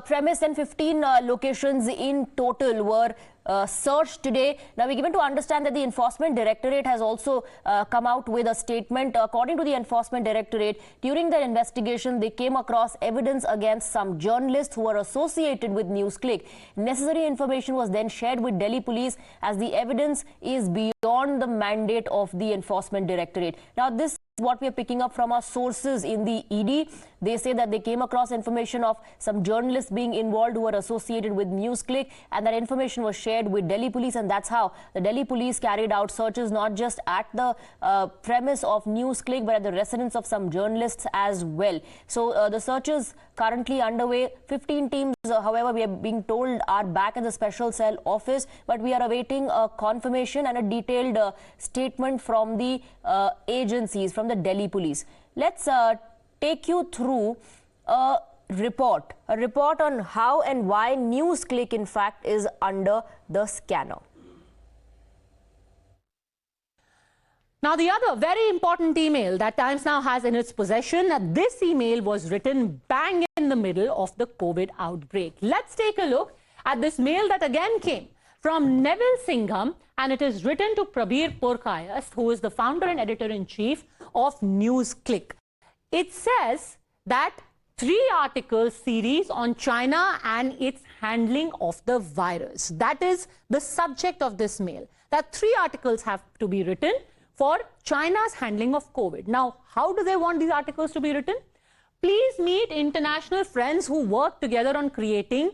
premise and 15 locations in total were searched today. Now, we're given to understand that the Enforcement Directorate has also come out with a statement. According to the Enforcement Directorate, during their investigation, they came across evidence against some journalists who were associated with NewsClick. Necessary information was then shared with Delhi Police as the evidence is beyond the mandate of the Enforcement Directorate. Now, this is what we are picking up from our sources in the ED. They say that they came across information of some journalists being involved who were associated with NewsClick, and that information was shared with Delhi Police, and that's how the Delhi Police carried out searches not just at the premise of NewsClick but at the residence of some journalists as well. So the searches currently underway. 15 teams, however, we are being told are back at the special cell office, but we are awaiting a confirmation and a detailed statement from the agencies, from the Delhi Police. Let's take you through a report on how and why NewsClick in fact is under the scanner. Now, the other very important email that Times Now has in its possession, this email was written bang in the middle of the COVID outbreak. Let's take a look at this mail that again came from Neville Singham, and it is written to Prabir Purkayastha, who is the founder and editor-in-chief of NewsClick. It says that 3-article series on China and its handling of the virus. That is the subject of this mail, that 3 articles have to be written for China's handling of COVID. Now, how do they want these articles to be written? Please meet international friends who work together on creating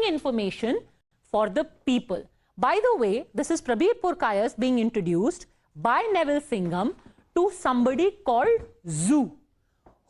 information for the people. By the way, this is Prabir Purkayastha being introduced by Neville Singham to somebody called Zoo.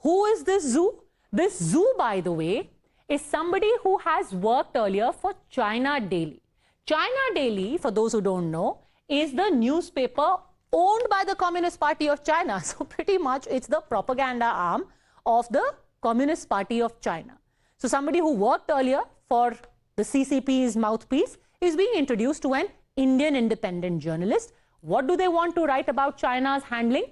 Who is this Zoo? This Zoo, by the way, is somebody who has worked earlier for China Daily. China Daily, for those who don't know, is the newspaper owned by the Communist Party of China. So pretty much it's the propaganda arm of the Communist Party of China. So somebody who worked earlier for the CCP's mouthpiece is being introduced to an Indian independent journalist. What do they want to write about China's handling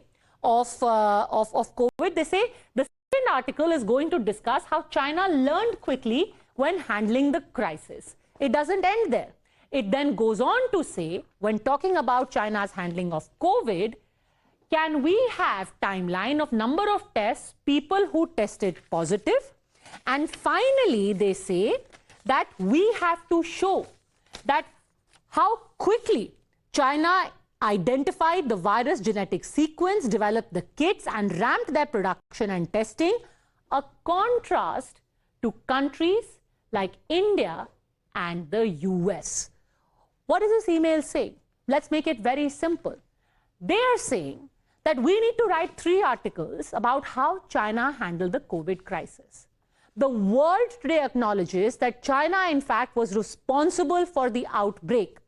of COVID? They say the second article is going to discuss how China learned quickly when handling the crisis. It doesn't end there. It then goes on to say, when talking about China's handling of COVID, can we have timeline of number of tests, people who tested positive? And finally, they say that we have to show that how quickly China identified the virus genetic sequence, developed the kits and ramped their production and testing, a contrast to countries like India and the US. What is this email saying? Let's make it very simple. They are saying that we need to write 3 articles about how China handled the COVID crisis. The world today acknowledges that China, in fact, was responsible for the outbreak.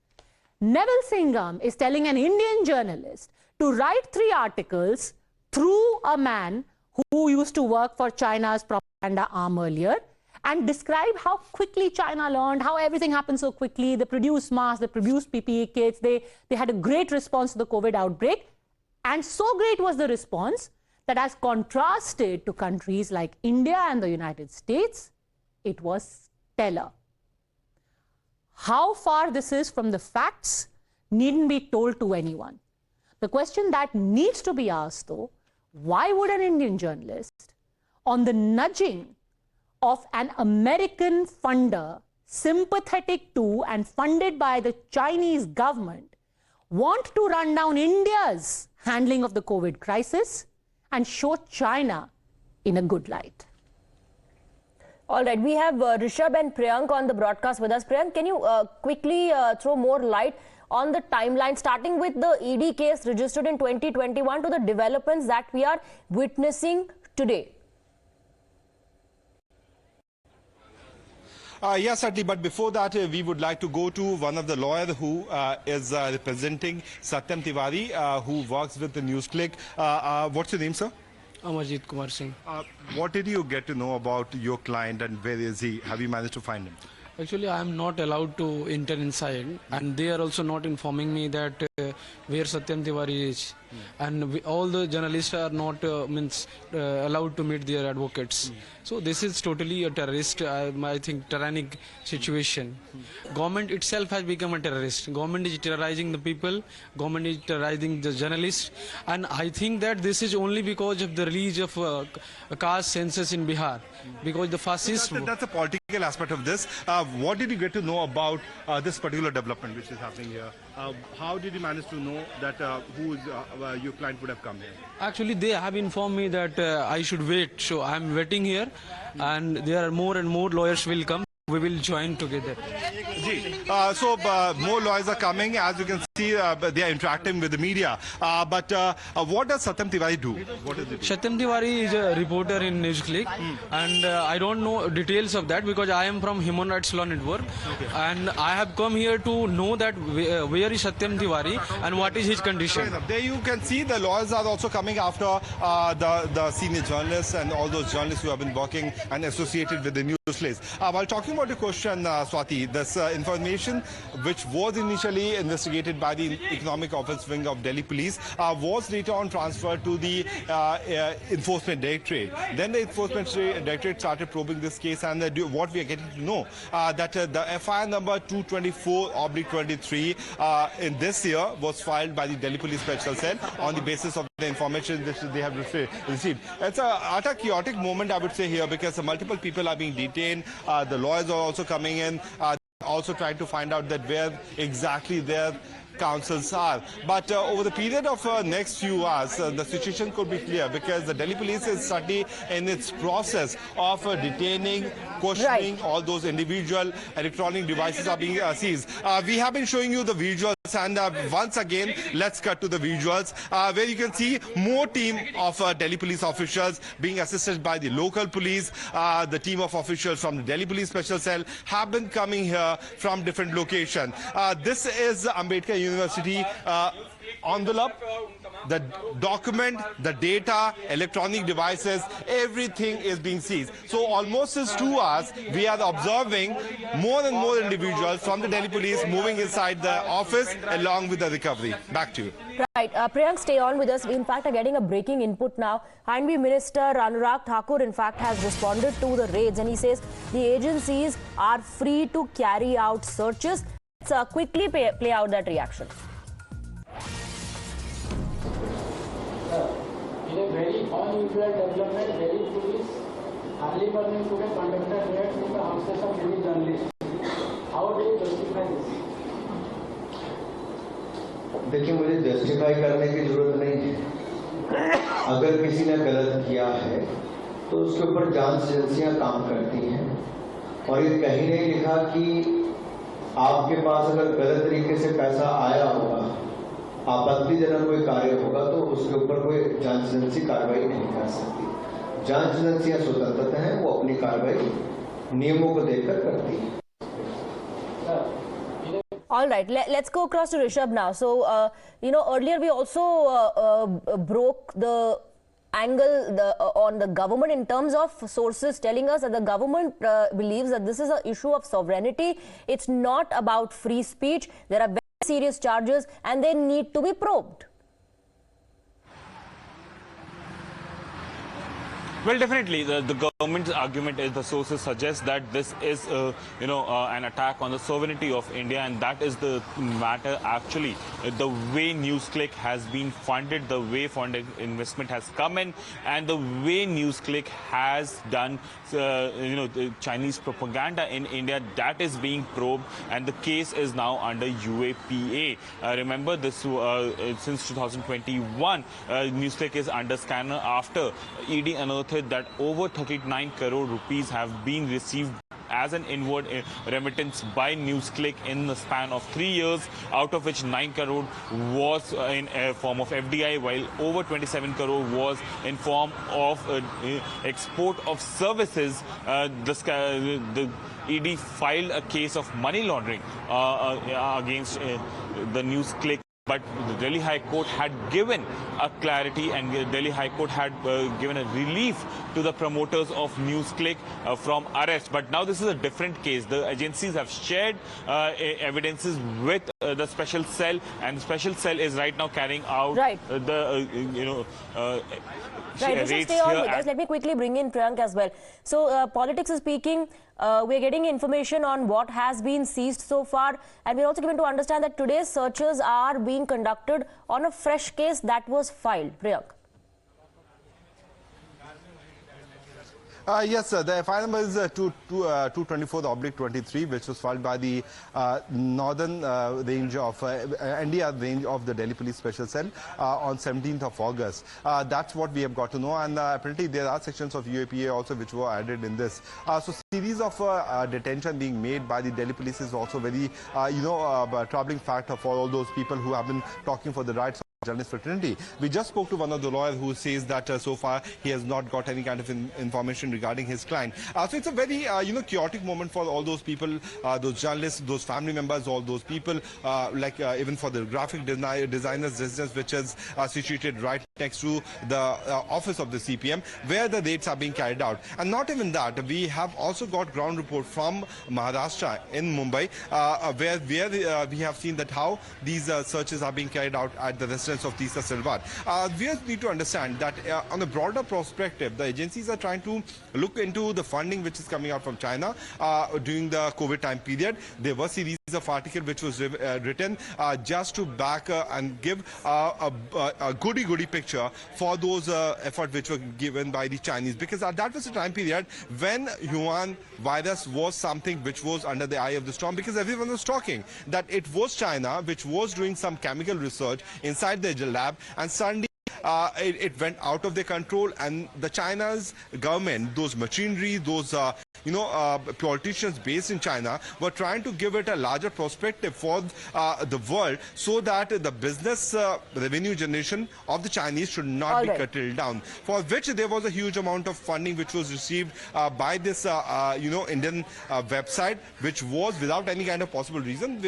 Neville Singham is telling an Indian journalist to write 3 articles through a man who used to work for China's propaganda arm earlier, and describe how quickly China learned, how everything happened so quickly. They produced masks, they produced PPE kits, they had a great response to the COVID outbreak. And so great was the response that as contrasted to countries like India and the United States, it was stellar. How far this is from the facts needn't be told to anyone. The question that needs to be asked, though, why would an Indian journalist, on the nudging of an American funder sympathetic to and funded by the Chinese government, want to run down India's handling of the COVID crisis and show China in a good light? All right, we have Rishabh and Priyank on the broadcast with us. Priyank, can you quickly throw more light on the timeline, starting with the ED case registered in 2021 to the developments that we are witnessing today? Yes, certainly. But before that, we would like to go to one of the lawyers who is representing Satyam Tiwari, who works with the NewsClick. What's your name, sir? Amarjit Kumar Singh. What did you get to know about your client and where is he? Have you managed to find him? Actually, I am not allowed to enter inside, and they are also not informing me that where Satyam Tiwari is, and all the journalists are not allowed to meet their advocates. So this is totally a terrorist, I think, tyrannic situation. Government itself has become a terrorist. Government is terrorizing the people. Government is terrorizing the journalists, and I think that this is only because of the release of a caste census in Bihar, because the fascists. That's a political aspect of this. What did you get to know about this particular development which is happening here? How did you manage to know that your client would have come here? Actually, they have informed me that I should wait. So I'm waiting here, and there are more and more lawyers will come. We will join together. So more lawyers are coming. As you can see, they are interacting with the media. But what does Satyam Tiwari do? What is it? Satyam Tiwari is a reporter in NewsClick, and I don't know details of that because I am from Human Rights Law Network, and I have come here to know that where is Satyam Tiwari and what is his condition. There you can see the lawyers are also coming after the senior journalists and all those journalists who have been working and associated with the NewsClick. While talking about the question, Swati, this information which was initially investigated by the Economic Offense Wing of Delhi Police was later on transferred to the Enforcement Directorate. Then the Enforcement Directorate started probing this case, and what we are getting to know that the FIR number 224/23 in this year was filed by the Delhi Police Special Cell on the basis of the information that they have received. It's a utter chaotic moment, I would say, here, because multiple people are being detained. The lawyers are also coming in, also trying to find out that where exactly their counsels are. But over the period of next few hours, the situation could be clear, because the Delhi Police is certainly in its process of detaining, questioning all those individual electronic devices are being seized. We have been showing you the visuals, and once again, let's cut to the visuals, where you can see more team of Delhi Police officials being assisted by the local police. The team of officials from the Delhi Police Special Cell have been coming here from different locations. This is Ambedkar University envelope. The document, the data, electronic devices, everything is being seized. So almost since 2 hours, we are observing more and more individuals from the Delhi Police moving inside the office along with the recovery. Back to you. Right. Priyank, stay on with us. We, in fact, are getting a breaking input now. Handby Minister Anurag Thakur, in fact, has responded to the raids, and he says the agencies are free to carry out searches. Let's quickly play out that reaction. In a very unusual development, Delhi Police early morning today conducted raids in the houses of many journalists. How do you justify this? देखिए, मुझे justify करने की जरूरत नहीं है। अगर किसी ने गलत किया है तो उसके ऊपर जांच एजेंसियां काम करती हैं, और ये कहीं नहीं लिखा कि आपके पास अगर गलत तरीके से पैसा आया होगा, आपत्तिजनक कोई कार्य होगा, तो उसके ऊपर कोई जांच एजेंसी कार्रवाई नहीं कर सकती। जांच एजेंसियां स्वतंत्र हैं, वो अपनी कार्रवाई नियमों को देखकर करती हैं। All right, let's go across to Rishabh now. So, earlier we also broke the angle on the government in terms of sources telling us that the government believes that this is an issue of sovereignty. It's not about free speech. There are very serious charges and they need to be probed. Well, definitely, the government's argument is, the sources suggest that this is, an attack on the sovereignty of India, and that is the matter. Actually, the way NewsClick has been funded, the way foreign investment has come in, and the way NewsClick has done, the Chinese propaganda in India, that is being probed, and the case is now under UAPA. Remember, this since 2021, NewsClick is under scanner after ED unearthed that over 39 crore rupees have been received as an inward remittance by NewsClick in the span of 3 years, out of which 9 crore was in a form of FDI, while over 27 crore was in form of export of services. The ED filed a case of money laundering against the NewsClick but the Delhi High Court had given a clarity, and the Delhi High Court had given a relief to the promoters of NewsClick from arrest. But now this is a different case. The agencies have shared evidences with the special cell, and the special cell is right now carrying out the Right, Vishal, stay on with us. Let me quickly bring in Priyank as well. So, politics is speaking. We're getting information on what has been seized so far, and we're also given to understand that today's searches are being conducted on a fresh case that was filed. Priyank. Yes, sir. The FIR number is 224/23, which was filed by the northern range of NDR range of the Delhi Police Special Cell on 17th of August. That's what we have got to know, and apparently there are sections of UAPA also which were added in this. So series of detention being made by the Delhi Police is also very, troubling factor for all those people who have been talking for the rights journalist fraternity. We just spoke to one of the lawyers who says that so far he has not got any kind of information regarding his client. So it's a very chaotic moment for all those people, those journalists, those family members, all those people, even for the graphic designers residence, which is situated right next to the office of the CPM, where the raids are being carried out. And not even that, we have also got ground report from Maharashtra in Mumbai, where we have seen that how these searches are being carried out at the residence of Tisa Silvat. We need to understand that on a broader perspective, the agencies are trying to look into the funding which is coming out from China during the COVID time period. There was a series of articles which was written just to back and give a goody picture for those efforts which were given by the Chinese, because that was a time period when Yuan virus was something which was under the eye of the storm, because everyone was talking that it was China which was doing some chemical research inside the lab, and suddenly it went out of their control, and the China's government, those machinery, those politicians based in China were trying to give it a larger perspective for the world, so that the business revenue generation of the Chinese should not be curtailed down, for which there was a huge amount of funding which was received by this Indian website, which was without any kind of possible reason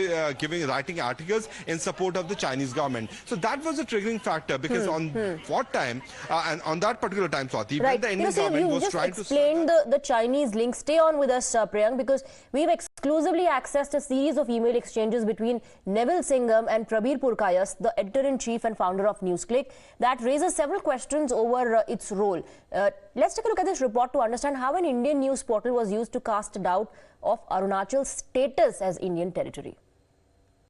writing articles in support of the Chinese government. So that was a triggering factor, because on what time and on that particular time, Swati, when the Indian government was trying to explain the Chinese links. Stay on with us, Priyank, because we've exclusively accessed a series of email exchanges between Neville Singham and Prabir Purkayastha, the editor-in-chief and founder of NewsClick, that raises several questions over its role. Let's take a look at this report to understand how an Indian news portal was used to cast doubt of Arunachal's status as Indian territory.